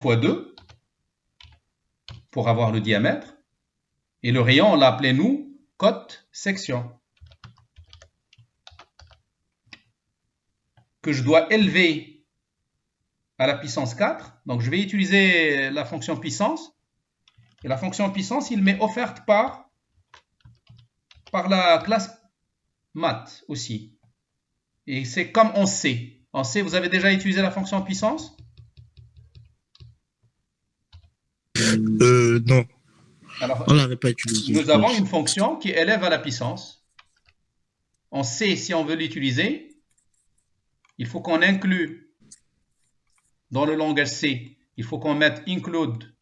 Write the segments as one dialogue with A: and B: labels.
A: fois 2 pour avoir le diamètre. Et le rayon, on l'a appelé, nous, cote section. Que je dois élever à la puissance 4. Donc, je vais utiliser la fonction puissance. Et la fonction puissance, il m'est offerte par la classe math aussi. Et c'est comme en C. En C, vous avez déjà utilisé la fonction puissance?
B: Non,
A: Alors,
B: on l'avait pas utilisé, je
A: nous avons
B: pense.
A: une fonction qui élève à la puissance. En C, si on veut l'utiliser, il faut qu'on inclue dans le langage C, il faut qu'on mette include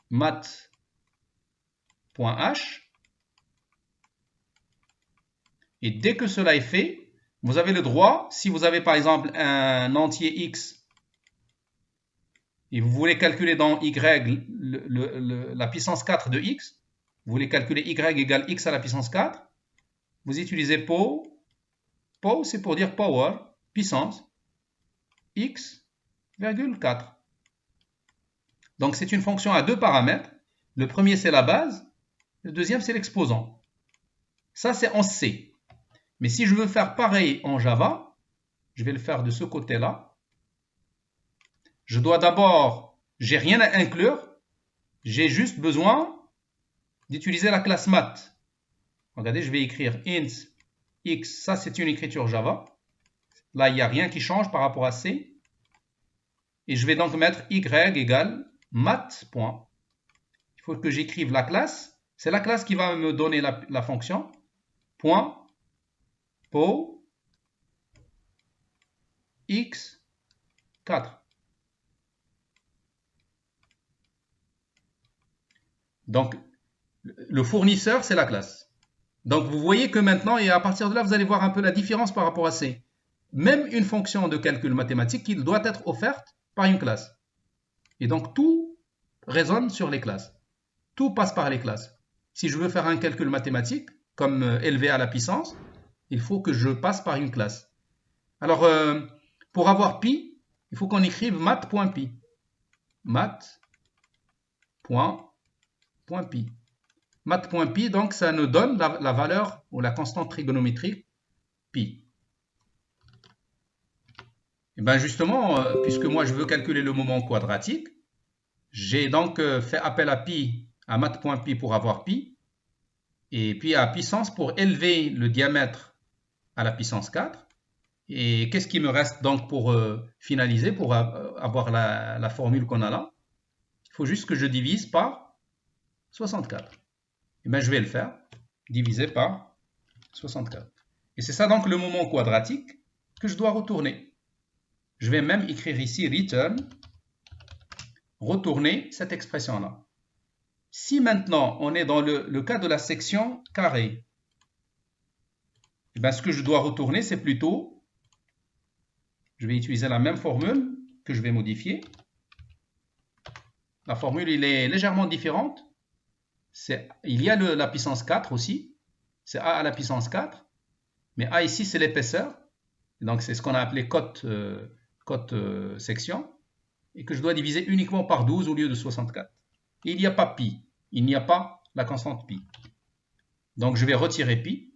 A: math.h. Et dès que cela est fait, vous avez le droit, si vous avez par exemple un entier x et vous voulez calculer dans y la puissance 4 de x, vous voulez calculer y égale x à la puissance 4, vous utilisez pow. Pow, c'est pour dire power, puissance, x, 4. Donc c'est une fonction à deux paramètres. Le premier, c'est la base. Le deuxième, c'est l'exposant. Ça, c'est en C. Mais si je veux faire pareil en Java, je vais le faire de ce côté-là. Je dois d'abord, j'ai rien à inclure, j'ai juste besoin d'utiliser la classe math. Regardez, je vais écrire int x, ça c'est une écriture Java. Là, il n'y a rien qui change par rapport à C. Et je vais donc mettre y égale math. Il faut que j'écrive la classe. C'est la classe qui va me donner la fonction. Point pow x 4. Donc, le fournisseur, c'est la classe. Donc, vous voyez que maintenant, et à partir de là, vous allez voir un peu la différence par rapport à C. Même une fonction de calcul mathématique, il doit être offerte par une classe. Et donc, tout résonne sur les classes. Tout passe par les classes. Si je veux faire un calcul mathématique, comme élevé à la puissance, il faut que je passe par une classe. Alors, pour avoir pi, il faut qu'on écrive math.pi. Math.pi. Math.pi, donc, ça nous donne la valeur ou la constante trigonométrique pi. Et bien justement, puisque moi je veux calculer le moment quadratique, j'ai donc fait appel à pi, à math.pi pour avoir pi, et puis à puissance pour élever le diamètre à la puissance 4. Et qu'est-ce qui me reste donc pour finaliser, pour avoir la formule qu'on a là? Il faut juste que je divise par 64. Et bien je vais le faire, diviser par 64. Et c'est ça donc le moment quadratique que je dois retourner. Je vais même écrire ici return, retourner cette expression-là. Si maintenant on est dans le cas de la section carré, eh bien, ce que je dois retourner, c'est plutôt, je vais utiliser la même formule que je vais modifier. La formule, elle est légèrement différente. Il y a la puissance 4 aussi. C'est a à la puissance 4. Mais a ici, c'est l'épaisseur. Donc, c'est ce qu'on a appelé cote section. Et que je dois diviser uniquement par 12 au lieu de 64. Et il n'y a pas pi. Il n'y a pas la constante pi. Donc, je vais retirer pi.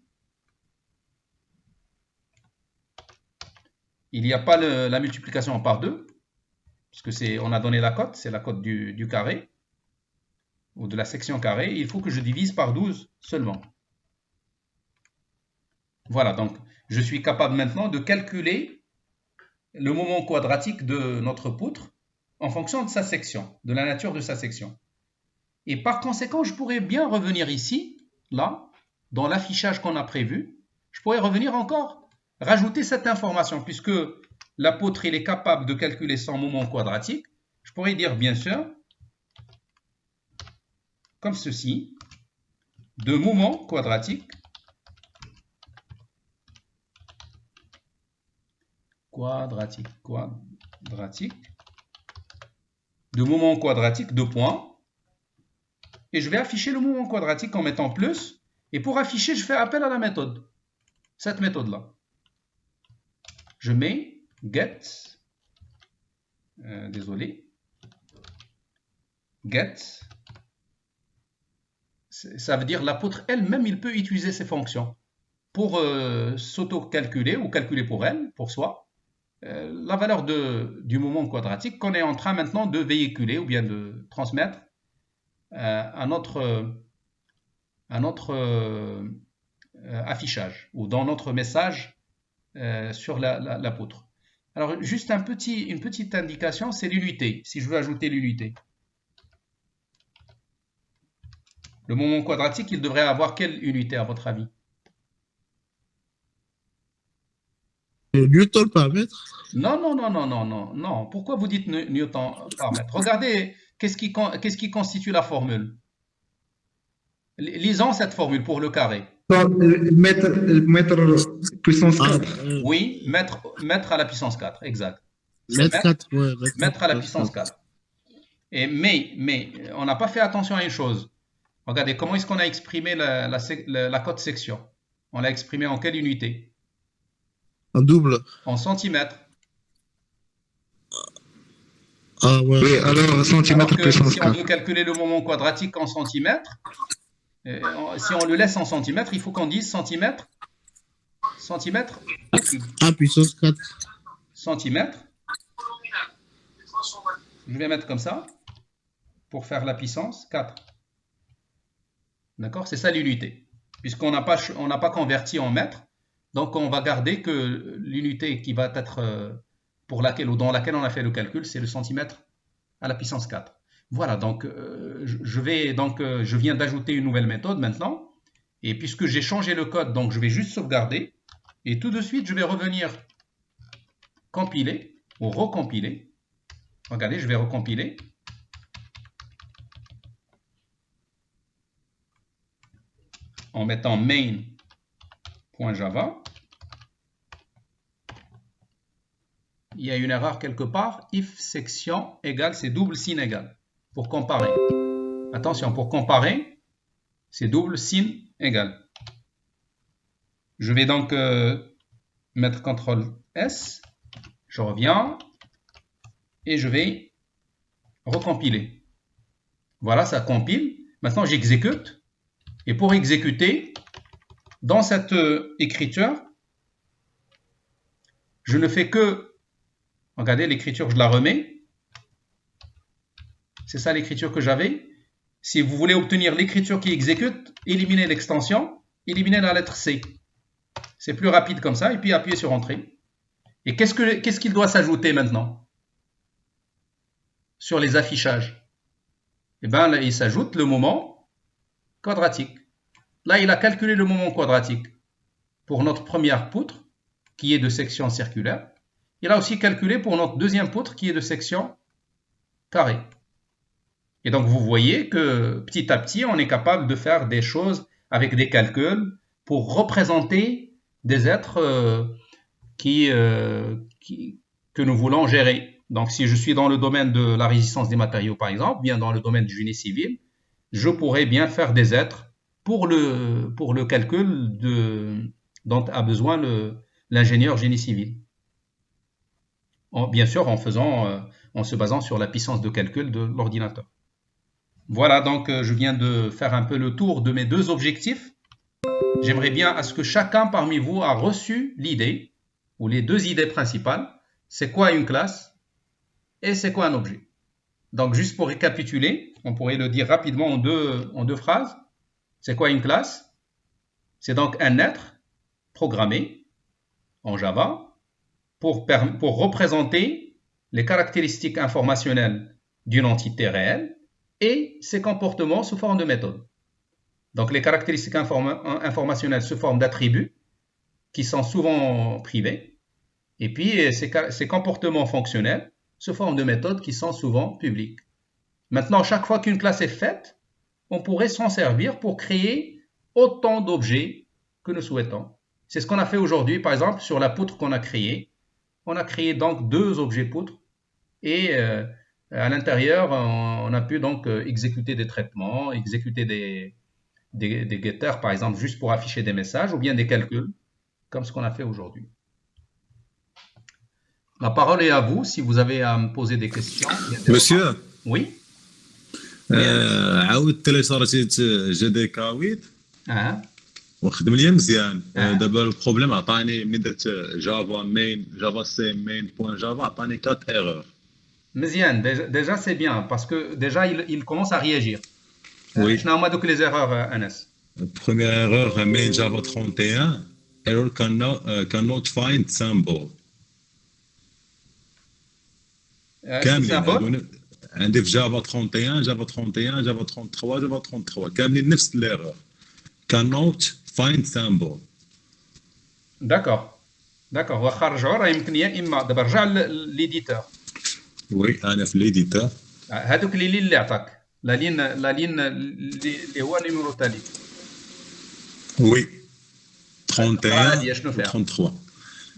A: Il n'y a pas la multiplication par 2, puisque on a donné la cote, c'est la cote du carré, ou de la section carré. Il faut que je divise par 12 seulement. Voilà, donc je suis capable maintenant de calculer le moment quadratique de notre poutre en fonction de sa section, de la nature de sa section. Et par conséquent, je pourrais bien revenir ici, là, dans l'affichage qu'on a prévu. Je pourrais revenir encore, rajouter cette information, puisque la poutre il est capable de calculer son moment quadratique. Je pourrais dire, bien sûr, comme ceci, de moment quadratique, de moment quadratique, deux points, et je vais afficher le moment quadratique en mettant plus, et pour afficher, je fais appel à la méthode, cette méthode-là. Je mets get, désolé, get, ça veut dire l'apôtre elle-même, il peut utiliser ces fonctions pour s'auto-calculer ou calculer pour elle, pour soi, la valeur du moment quadratique qu'on est en train maintenant de véhiculer ou bien de transmettre à notre affichage ou dans notre message sur la poutre. Alors, juste une petite indication, c'est l'unité, si je veux ajouter l'unité. Le moment quadratique, il devrait avoir quelle unité à votre avis?
B: Newton par mètre?
A: Non, non, non, non, non, non, non. Pourquoi vous dites Newton par mètre? Regardez, qu'est-ce qui constitue la formule? Lisons cette formule pour le carré.
C: Mètre puissance
B: Ah,
C: 4.
A: Oui, mètre à la puissance 4, exact. C'est
B: mètre 4, ouais, mètre 4
A: mètre à la
B: puissance
A: puissance
B: 4.
A: 4. Mais on n'a pas fait attention à une chose. Regardez, comment est-ce qu'on a exprimé la cote section? On l'a exprimé en quelle unité?
B: En double.
A: En centimètres.
B: Ah, ouais.
C: Oui, alors
A: Alors
C: centimètre
A: que
C: puissance
A: si on
C: 4.
A: veut calculer le moment quadratique en centimètres, si on le laisse en centimètres, il faut qu'on dise centimètre au cube.
B: Ah, puissance 4.
A: Centimètre. Je vais mettre comme ça pour faire la puissance 4. D'accord? C'est ça l'unité. Puisqu'on n'a pas converti en mètres, donc on va garder que l'unité qui va être pour laquelle ou dans laquelle on a fait le calcul, c'est le centimètre à la puissance 4. Voilà, donc je viens d'ajouter une nouvelle méthode maintenant. Et puisque j'ai changé le code, donc je vais juste sauvegarder. Et tout de suite, je vais revenir compiler ou recompiler. Regardez, je vais recompiler. En mettant main.java. Il y a une erreur quelque part. If section égale, c'est double signe égal. Pour comparer. Attention, pour comparer, c'est double signe égal. Je vais donc mettre CTRL S. Je reviens. Et je vais recompiler. Voilà, ça compile. Maintenant, j'exécute. Et pour exécuter, dans cette écriture, je ne fais que... Regardez, l'écriture, je la remets. C'est ça l'écriture que j'avais. Si vous voulez obtenir l'écriture qui exécute, éliminez l'extension, éliminez la lettre C. C'est plus rapide comme ça, et puis appuyez sur Entrée. Et qu'est-ce qu'il doit s'ajouter maintenant sur les affichages? Eh bien, là, il s'ajoute le moment quadratique. Là, il a calculé le moment quadratique pour notre première poutre, qui est de section circulaire. Il a aussi calculé pour notre deuxième poutre, qui est de section carrée. Et donc, vous voyez que petit à petit, on est capable de faire des choses avec des calculs pour représenter des êtres que nous voulons gérer. Donc, si je suis dans le domaine de la résistance des matériaux, par exemple, bien dans le domaine du génie civil, je pourrais bien faire des êtres pour le calcul dont a besoin l'ingénieur génie civil. Bien sûr, en se basant sur la puissance de calcul de l'ordinateur. Voilà, donc je viens de faire un peu le tour de mes deux objectifs. J'aimerais bien à ce que chacun parmi vous a reçu l'idée, ou les deux idées principales. C'est quoi une classe et c'est quoi un objet? Donc juste pour récapituler, on pourrait le dire rapidement en deux phrases. C'est quoi une classe? C'est donc un être programmé en Java pour représenter les caractéristiques informationnelles d'une entité réelle et ses comportements sous forme de méthode. Donc les caractéristiques informationnelles sous forme d'attributs qui sont souvent privés, et puis ces comportements fonctionnels sous forme de méthodes qui sont souvent publiques. Maintenant, chaque fois qu'une classe est faite, on pourrait s'en servir pour créer autant d'objets que nous souhaitons. C'est ce qu'on a fait aujourd'hui, par exemple, sur la poutre qu'on a créée. On a créé donc deux objets poutres et à l'intérieur, on a pu donc exécuter des traitements, exécuter des getters, par exemple, juste pour afficher des messages ou bien des calculs, comme ce qu'on a fait aujourd'hui. La parole est à vous si vous avez à me poser des questions. Il y a des
D: مسيو
A: remarques. Oui.
D: عاود تيليشارجيت جي دي كا 8
A: Ah,
D: وخدم ليا مزيان.
A: آه.
D: دابا البروبليم عطاني ملي درت جافا مين جافا سي مين بوان جافا عطاني 4 ايرور.
A: Méziane, déjà, c'est bien parce que déjà il commence à réagir.
D: Oui.
A: شنو هما دوك les erreurs, Anas?
D: Première erreur main Java 31 error cannot find symbol. كاملين
A: symbole.
D: هادو عندي في جافا 31 جافا 31 جافا 33 جافا 33 كاملين نفس الايرور cannot find symbol.
A: D'accord. D'accord. واخا رجعوا راه يمكن يا اما دابا رجع ليديتور.
D: وي انا في ليديتور.
A: هذوك لي لين اللي عطاك لا لين اللي هو نيميرو تالي.
D: وي 31
A: عادي شنو فيها؟
D: 33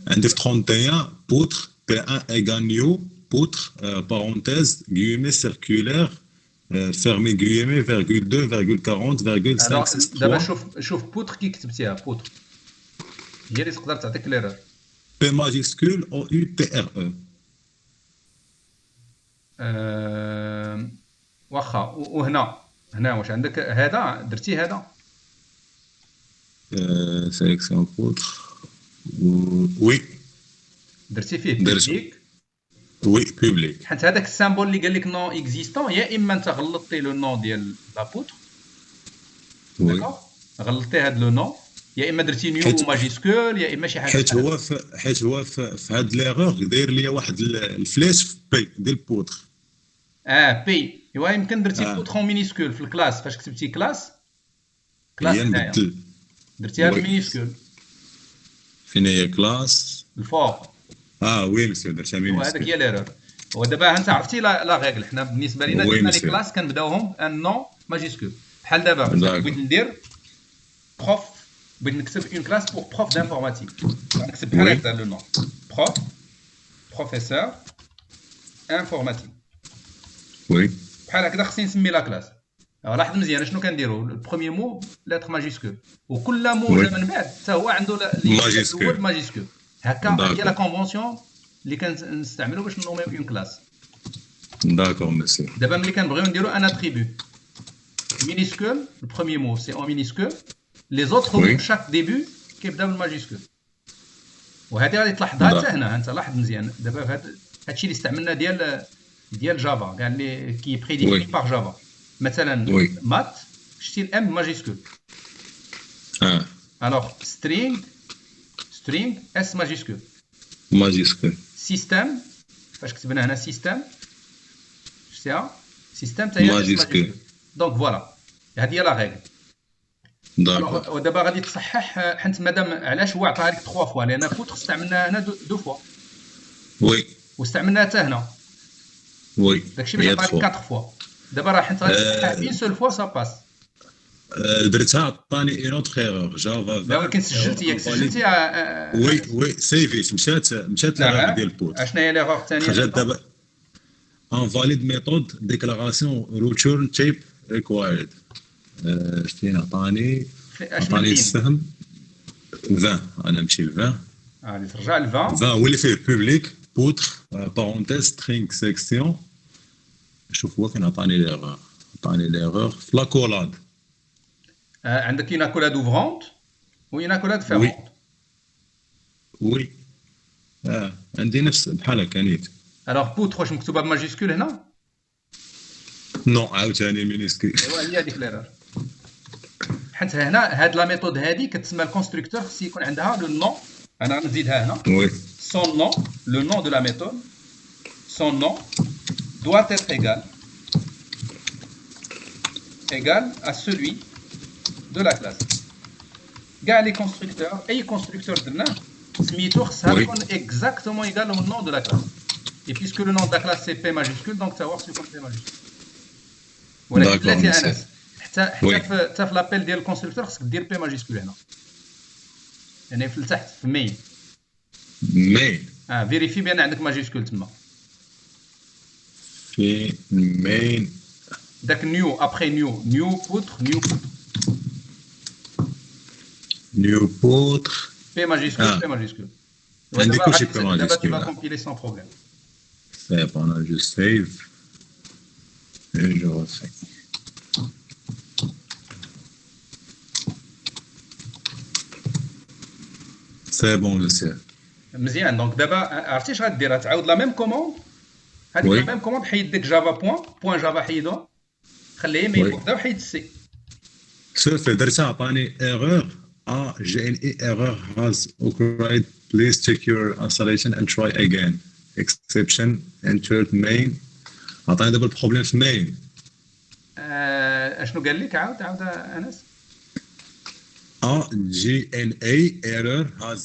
D: عندي في 31 poutre P1 égale new poutre parenthèse guillemets circulaire fermé guillemets virgule 2 virgule 40 virgule
A: دابا
D: 563
A: شوف بوتر كي كتبتيها بوتر هي اللي تقدر تعطيك ليرور.
D: P majuscule O U T R E.
A: واخا وهنا واش عندك هذا درتي هذا
D: Sélection poutre. Oui,
A: درتي فيه
D: درتو.
A: بيبليك
D: oui, public.
A: حيت هذاك السامبول اللي قال لك نون اكزيستون يا اما انت غلطتي لو نون ديال لا بوتر
D: Oui.
A: داكوغ غلطتي هاد لو نون يا اما درتي نيو
D: حيت-
A: ماجيسكول يا اما شي حاجه
D: حيت
A: بحال
D: هو في هاد ليغور داير ليا واحد الفلاش في بي ديال البوتر.
A: بي ايوا يمكن درتي
D: آه.
A: بوتر مينيسكول في الكلاس فاش كتبتي كلاس
D: هي
A: هنايا
D: نبدل
A: درتيها
D: وي.
A: بالمينيسكول
D: فين هي كلاس.
A: الفوق
D: وي مسيو درتها
A: وهذاك
D: مين.
A: هي ليرور. ودابا انت عرفتي لا ريغل حنا بالنسبه لنا
D: وي
A: ديما لي
D: مسيو.
A: كلاس كنبداوهم ان نون ماجيسكول بحال دابا
D: داكور.
A: بغيت ندير بروف بغيت نكتب اون كلاس بور بروف دانفورماتيك نكتب بحال
D: وي.
A: هكذا لو نون بروف بروفيسور انفورماتيك
D: وي
A: بحال هكذا خصني نسمي لا كلاس. لاحظ مزيان شنو كنديروا البروميي مو لتر ماجيسكول وكل مو
D: وي.
A: جا من بعد حتى هو عنده
D: ماجيسكول.
A: الاول ماجيسكول هكا
D: داكور.
A: هي لا كونفونسيون اللي كنستعملوا باش نوميو اون كلاس.
D: داكور مسيو.
A: دابا ملي كنبغيو نديرو ان اتريبut minuscule le premier mot c'est en minuscule les autres
D: Oui.
A: mots chaque début كيبداو بالماجيسكول وهذه غادي تلاحظها
D: دا.
A: حتى هنا انت لاحظ مزيان دابا في هادشي اللي استعملنا ديال جافا كاع اللي كي بريديفيني
D: Oui.
A: باغ جافا مثلا
D: Oui.
A: مات شتي الام ماجيسكول الوغ string اس ماجيسكول
D: ماجيسكول.
A: سيستم فاش كتبنا هنا سيستم شتيها سيستم حتى هي
D: ماجيسكول.
A: دونك فوالا هذه هي لا ريغل.
D: داكور.
A: ودابا غادي تصحح حيت مادام علاش هو عطاها لك 3 فوا لان بوتر استعملناها هنا دو فوا
D: وي
A: واستعملناها حتى هنا
D: وي.
A: داكشي باش عطاها لك 4 فوا دابا راه حيت غادي تصحح اون سول فوا سا باس.
D: درتها عطاني اون اوتر ايرور جافا.
A: لا ولكن سجلتي ياك سجلتي
D: وي سيفيت مشات ليغور ديال البوتر.
A: اشنا هي ليغور الثانيه
D: خرجت دابا invalid méthode déclaration return type required. شتي عطاني السهم 20 انا نمشي ل 20
A: غادي ترجع ل 20
D: 20 هو اللي فيه بوبليك بوتر بارونتيز سترينغ سيكسيون. شوف هو فين عطاني ليغور في لا كولاد.
A: عندك اون اكولاد اوفرونت و اون اكولاد فيرونت.
D: وي عندي نفس بحال هكا نيت.
A: الوغ بوتر واش مكتوبه بماجيسكول هنا
D: نو عاوتاني مينيسكري.
A: ايوا هي هذيك ليرور حيت هنا هاد لا ميثود هادي كتسمى الكونستركتور خص يكون عندها لو نون انا غنزيدها هنا
D: وي
A: son nom le nom de la méthode son nom doit être égal à celui de la classe. كاع لي constructeurs اي constructeur درناه سميتو خصها
D: Oui.
A: تكون exactement égal au nom de la classe. Et puisque le nom de la classe c'est P majuscule donc savoir c'est comme P majuscule. ولكن
D: D'accord,
A: بلاتي
D: monsieur.
A: انس حتى
D: Oui.
A: في لابيل ديال الكونستركتور خصك دير بي ماجيسكول هنا يعني في التحت في مين
D: مين
A: فيريفي بان عندك ماجيسكول تما
D: في مين
A: داك نيو ابخي نيو بوتر
D: نيو بوتر
A: بي ماجيسكول
D: Ah.
A: بي ماجيسكول
D: عندي كلشي في
A: دابا tu vas
D: ماجيسكول.
A: compiler sans problème.
D: C'est bon, on a juste save. Et je refais. C'est bon, monsieur.
A: مزيان دونك دابا عرفتي اش غدير؟ غتعاود لا ميم كوموند هذيك
D: وي.
A: لا ميم كوموند حيد ديك جافا بوان جافا حيدوها خليه يمين
D: وي.
A: وحده وحيد السي.
D: Sauf درتها عطاني error. J'ai une error has occurred. Please check your installation and try again. Exception entered main. عطاني دابا البروبليم في main.
A: اشنو قال لك؟ عاود انس.
D: GNA error has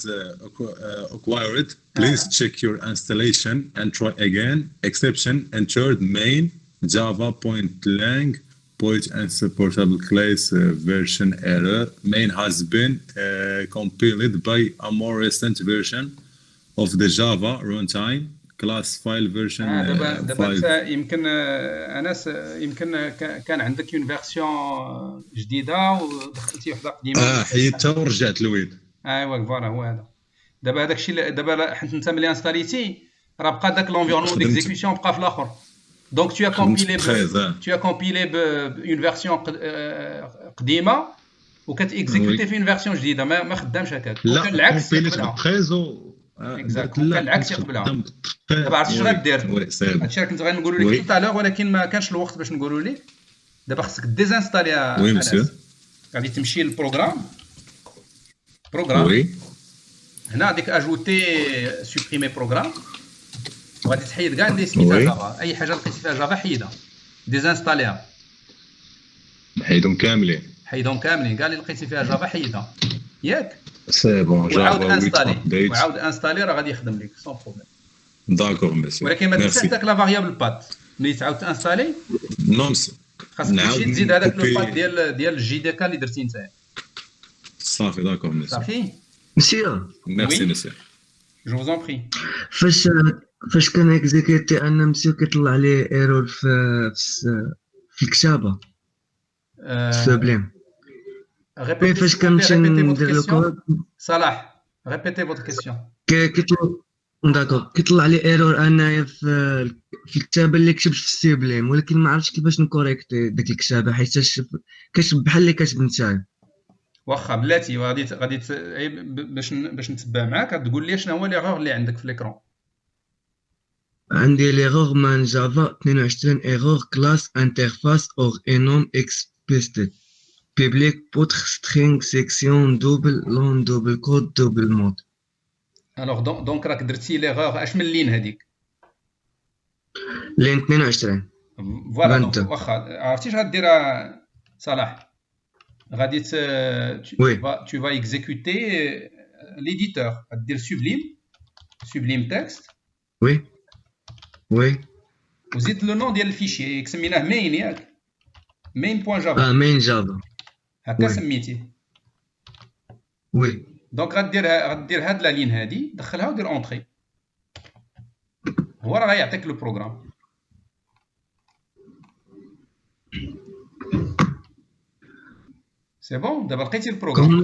D: acquired. Please check your installation and try again. Exception entered main java.lang point and supportable class version error. Main has been compiled by a more recent version of the Java runtime class file version
A: دابا
D: 5.
A: انت يمكن انس يمكن كان عندك اون فيرسيون جديده ودخلتي وحده قديمه.
D: حيدتها ورجعت لويد.
A: ايوا فوالا هو هذا. دابا هذاك الشيء دابا حيت انت ملي انستاليتي راه بقى داك لونفيرونمون ديكزيكسيون بقى في الاخر. دونك tu as compilé بون فيرسيون قديمه وكتيكزيكوتي في اون فيرسيون جديده ما خدامش هكاك.
D: لا
A: العكس
D: كومبيليت
A: يقبلها.
D: بتريزو.
A: اكزاكت كان العكس يقبلها. دابا عرفتي شنو غدير؟
D: وي سي
A: هادشي راه كنت غنقولوا لك طالع ولكن ما كانش الوقت باش نقولوا لك. دابا خصك ديزانستالي.
D: وي مسيو.
A: غادي تمشي للبروغرام.
D: وي
A: هنا غاديك اجوتي سوبريمي بروغرام وغادي تحيد كاع اللي سميتها جافا. اي حاجه لقيتي فيها جافا حيدها ديزانستاليها.
D: حيدهم كاملين.
A: حيدهم كاملين كاع اللي لقيتي فيها جافا حيدها ياك.
D: سي بون
A: وعاود
D: جافا
A: انستالي وعاود انستالي راه غادي يخدم لك سون بروبليم.
D: داكور مسيو.
A: ولكن ما تنساش داك لا فاريابل بات ملي تعاود تانستالي
D: نو
A: خاصك تمشي تزيد هذاك لو بات ديال الجي دي كا اللي درتي نتايا.
D: صافي داكور مسيو.
A: صافي
E: مسيو
D: ميرسي مسيو.
A: جو فوز اون بري.
E: فاش كان اكزيكيتي ان مسيو كيطلع ليه ايرور في الكتابه سوبليم. فاش كنمشي ندير لو كود
A: صلاح ريبيتي فوتر كيسيون.
E: كيطلع لي ايرور انايا في الكتابه اللي كتبت في السوبليم ولكن ما عرفتش كيفاش نكوريكتي ديك الكتابه حيت كتب بحال اللي كاتب نتايا.
A: واخا بلاتي غادي باش نتبع معاك تقول لي شنو هو ليغور اللي عندك في ليكرون.
E: عندي ليغور مان جافا 22 ايرور كلاس انترفاس اور انوم اكسبليسيت بيبليك بوتر سترينغ سيكسيون دوبل لون دوبل كود دوبل مود.
A: الوغ دونك راك درتي ليغور اش من لين هذيك
E: لين 22
A: فوالا. واخا عرفتي اش غدير صلاح؟ غادي tu vas exécuter l'éditeur غدير sublime text
E: وي
A: وزيد لو نون ديال الفيشي سميناه main ياك main.java.
E: مين جافا
A: هكا سميتيه.
E: وي
A: دونك غدير هاد لا لين هادي دخلها ودير اونطري هو راه غيعطيك لو بروغرام. سي بون دابا لقيتي البروغرام.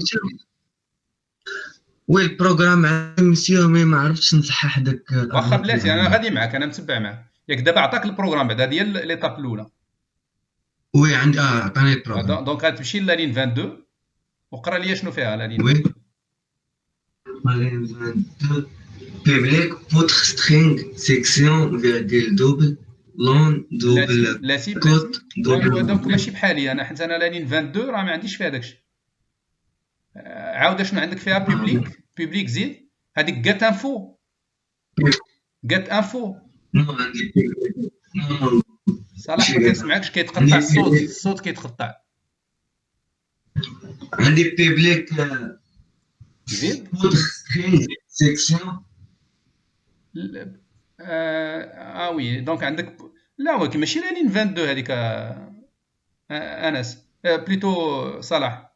E: وي البروغرام مسيو ما عرفتش نصحح داك.
A: واخا بلاتي انا غادي معاك انا متبع معاك ياك. دابا عطاك البروغرام بعدا ديال ليطاب الاولى.
E: وي عندي عطاني البروغرام.
A: دونك غتمشي لا لين 22 وقرا لي شنو فيها لا لين.
E: وي لين 22 بيبليك بوتر سترينغ سيكسيون فيرغيل دوبل لون دوبل كود دوبل.
A: دونك ماشي بحالي انا حيت انا لا لين 22 راه ما عنديش فيها داكشي. عاود شنو عندك فيها بيبليك زيد هذيك جات انفو صلاح ما كنسمعكش كيتقطع الصوت كيتقطع.
E: عندي بيبليك
A: زيد
E: سيكسيون
A: وي دونك عندك لا ولكن ماشي لا لين 22 هذيك انس بليتو صلاح.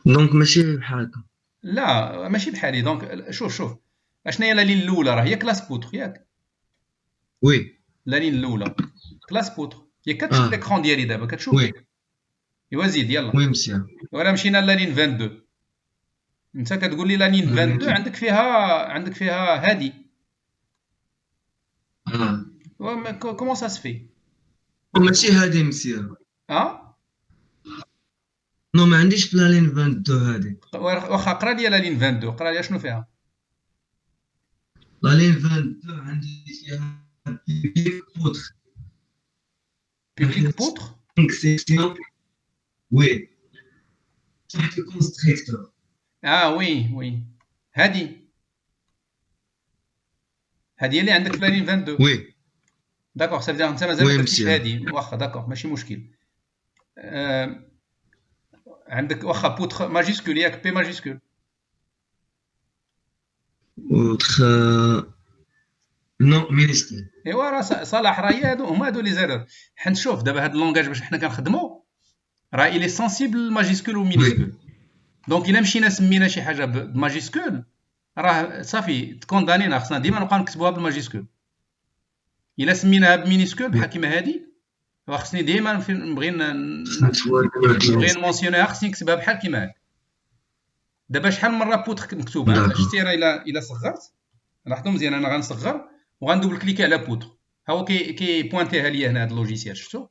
E: دونك ماشي بحال هكا.
A: لا ماشي بحالي. دونك شوف اشنا هي لا لين الاولى راه هي كلاس بوتر ياك.
E: وي
A: لا لين الاولى كلاس بوتر هي كتشوف ليكرون ديالي دابا كتشوف.
E: وي
A: ايوا زيد يلا.
E: وي مسيو.
A: ولا مشينا لا لين 22 انت كتقول لي لا لين 22 عندك فيها هادي. كومون سا سفي؟
E: ماشي هادي مسيا. نو ما عنديش في لا لين 22 هادي.
A: واخا قرا لي لا لين 22، قرا لي شنو فيها.
E: لا لين 22 عندي فيها بيبليك بوتر.
A: بيبليك بوتر
E: سيكسيون وي تحت الكونستريكتور.
A: وي هادي اللي عندك في لا لين 22.
E: وي
A: داكوغ، سا فدير انت مازال ما درتيش هادي. واخا داكوغ ماشي مشكل. عندك واخا بوتر ماجيسكول ياك، بي ماجيسكول.
E: بوتر نو مينيسكول.
A: ايوا راه صلاح، راه هما هادو لي زيرور. حنا شوف دابا هاد اللونغاج باش حنا كنخدمو راه إلي سونسيبل للماجيسكول ومينيسكول. دونك إلا مشينا سمينا شي حاجه بماجيسكول راه صافي تكوندانينا، خصنا ديما نبقاو نكتبوها بالماجيسكول. إلا سميناها بمينيسكول بحال كيما هادي راه خصني ديما نبغي نمونسيونيها، خصني نكتبها بحال كيما هاك. دابا شحال من مره بوتر مكتوبه، شتي راه إلا صغرت لاحظوا مزيان، انا غنصغر وغندوبل كليكي على بوتر، ها هو كي بوينتيها ليا هنا هاد اللوجيسيال. شفتوا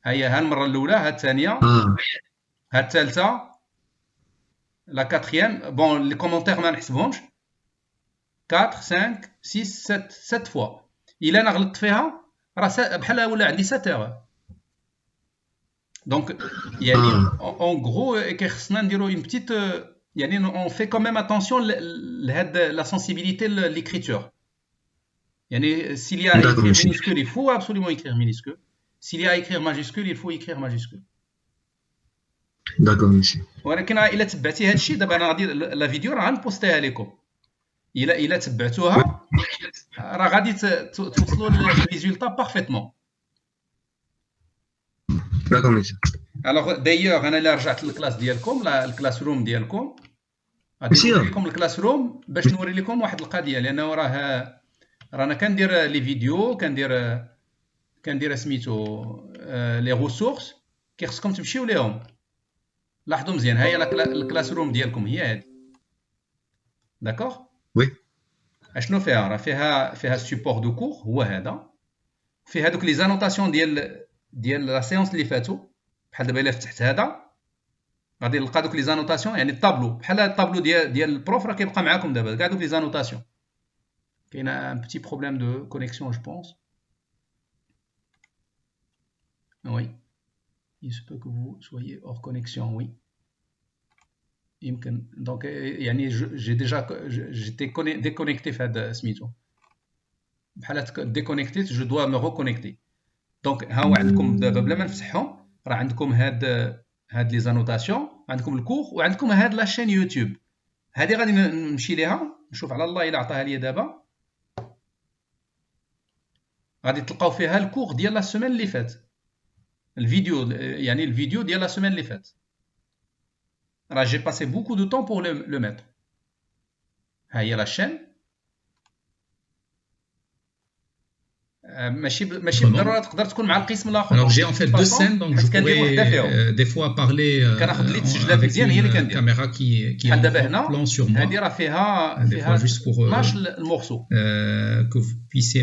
A: ها المره الاولى، ها الثانيه، ها الثالثه، لا كاتريام. بون لي كومونتير ما نحسبهمش. 4 5 6 7 فوا. الا انا غلطت فيها راه بحال ولا عندي 7 ايرور. دونك يعني اون غرو كيخصنا نديرو اون بتيت، يعني اون في كون ميم اتونسيون لهاد لا سونسيبيليتي ليكريتور. يعني s'il y a à écrire minuscule, il faut absolument écrire minuscule. S'il y a à écrire majuscule, il faut écrire majuscule.
E: داكور ماشي.
A: ولكن الا تبعتي هذا الشيء دابا انا غادي لا فيديو راه غنبوستيها لكم. الا تبعتوها راه غادي توصلوا للريزولطا بارفيتمون.
E: داكور ماشي.
A: الوغ دايوغ انا الا رجعت للكلاس ديالكم، الكلاس روم ديالكم، غادي نوري لكم الكلاس روم باش نوري لكم واحد القضيه، لانه رانا كندير لي فيديو، كندير سميتو لي ريسورس كيخصكم تمشيو ليهم. لاحظوا مزيان، ها هي الكلاس روم ديالكم، هي هذه. داكوغ
E: وي.
A: اشنو فيها؟ راه فيها سيبور دو كور، هو هذا. فيه هذوك لي زانوتاسيون ديال لا سيونس اللي فاتوا. بحال دابا الا فتحت هذا غادي نلقى دوك لي زانوتاسيون، يعني الطابلو بحال الطابلو ديال البروف راه كيبقى معاكم دابا كاع دوك لي زانوتاسيون. كاين ان بتي بروبليم دو كونيكسيون جو بونس. Oui, il se peut que vous soyez hors connexion, oui. يمكن دونك يعني j'étais déconnecté في هذا سميتو، بحال ديكونيكتيت جو دوا مي ريكونيكتي. دونك ها هو عندكم دابا بلا ما نفتحهم راه عندكم هاد لي زانوتاسيون، عندكم الكور، وعندكم هاد لاشين يوتيوب. هادي غادي نمشي ليها نشوف على الله الا عطاها ليا دابا. غادي تلقاو فيها الكور ديال لا سيمين اللي فات، الفيديو، يعني الفيديو ديال لا سيمين اللي فات. راه جي باسي بوكو دو طون بور لو ميتر. ها هي لاشين، ماشي بالضروره تقدر تكون مع القسم الاخر.
F: Alors j'ai en fait deux scènes, donc je pourrais des fois parler avec une caméra qui est en plan sur moi.
A: هذه راه فيها
F: juste pour
A: المورسو
F: que vous puissiez